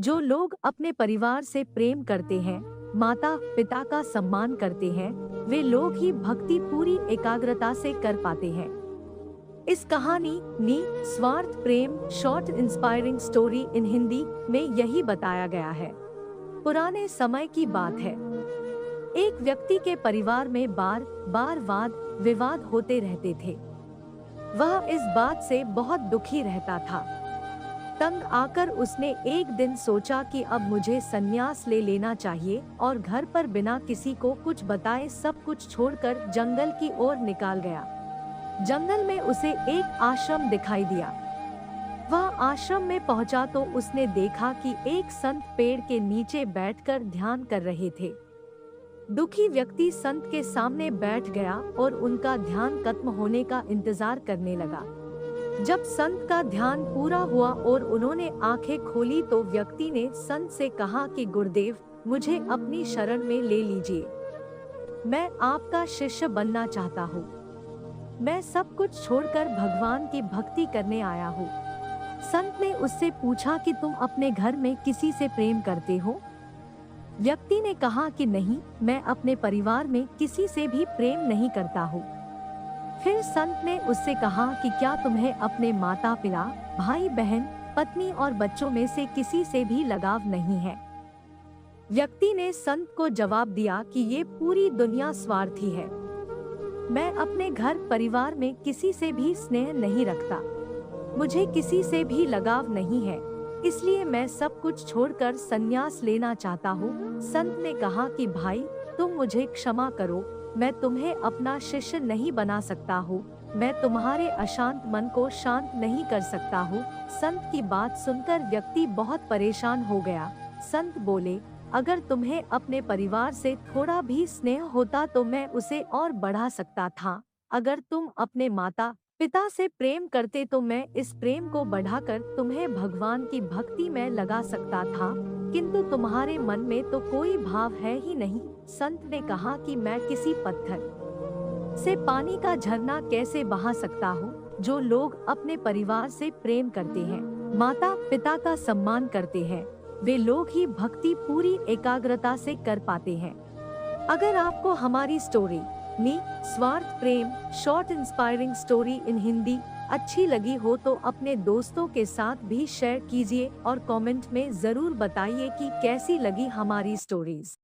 जो लोग अपने परिवार से प्रेम करते हैं, माता पिता का सम्मान करते हैं, वे लोग ही भक्ति पूरी एकाग्रता से कर पाते हैं। इस कहानी नी स्वार्थ प्रेम short inspiring story in Hindi में यही बताया गया है। पुराने समय की बात है। एक व्यक्ति के परिवार में बार बार वाद विवाद होते रहते थे। वह इस बात से बहुत दुखी रहता था। तंग आकर उसने एक दिन सोचा कि अब मुझे संन्यास ले लेना चाहिए और घर पर बिना किसी को कुछ बताए सब कुछ छोड़कर जंगल की ओर निकाल गया। जंगल में उसे एक आश्रम दिखाई दिया। वह आश्रम में पहुंचा तो उसने देखा कि एक संत पेड़ के नीचे बैठकर ध्यान कर रहे थे। दुखी व्यक्ति संत के सामने बैठ गया और उनका ध्यान खत्म होने का इंतजार करने लगा। जब संत का ध्यान पूरा हुआ और उन्होंने आंखें खोली तो व्यक्ति ने संत से कहा कि गुरुदेव, मुझे अपनी शरण में ले लीजिए। मैं आपका शिष्य बनना चाहता हूँ। मैं सब कुछ छोड़कर भगवान की भक्ति करने आया हूँ। संत ने उससे पूछा कि तुम अपने घर में किसी से प्रेम करते हो? व्यक्ति ने कहा कि नहीं, मैं अपने परिवार में किसी से भी प्रेम नहीं करता हूँ। फिर संत ने उससे कहा कि क्या तुम्हें अपने माता पिता, भाई बहन, पत्नी और बच्चों में से किसी से भी लगाव नहीं है? व्यक्ति ने संत को जवाब दिया कि ये पूरी दुनिया स्वार्थी है। मैं अपने घर परिवार में किसी से भी स्नेह नहीं रखता। मुझे किसी से भी लगाव नहीं है, इसलिए मैं सब कुछ छोड़कर संन्यास लेना चाहता हूँ। संत ने कहा कि भाई, तुम मुझे क्षमा करो, मैं तुम्हें अपना शिष्य नहीं बना सकता हूँ। मैं तुम्हारे अशांत मन को शांत नहीं कर सकता हूँ। संत की बात सुनकर व्यक्ति बहुत परेशान हो गया। संत बोले, अगर तुम्हें अपने परिवार से थोड़ा भी स्नेह होता तो मैं उसे और बढ़ा सकता था। अगर तुम अपने माता पिता से प्रेम करते तो मैं इस प्रेम को बढ़ाकर तुम्हें भगवान की भक्ति में लगा सकता था, किंतु तुम्हारे मन में तो कोई भाव है ही नहीं। संत ने कहा कि मैं किसी पत्थर से पानी का झरना कैसे बहा सकता हूँ? जो लोग अपने परिवार से प्रेम करते हैं, माता पिता का सम्मान करते हैं, वे लोग ही भक्ति पूरी एकाग्रता से कर पाते हैं। अगर आपको हमारी स्टोरी नी स्वार्थ प्रेम short inspiring story in Hindi अच्छी लगी हो तो अपने दोस्तों के साथ भी शेयर कीजिए और कमेंट में जरूर बताइए कि कैसी लगी हमारी स्टोरीज।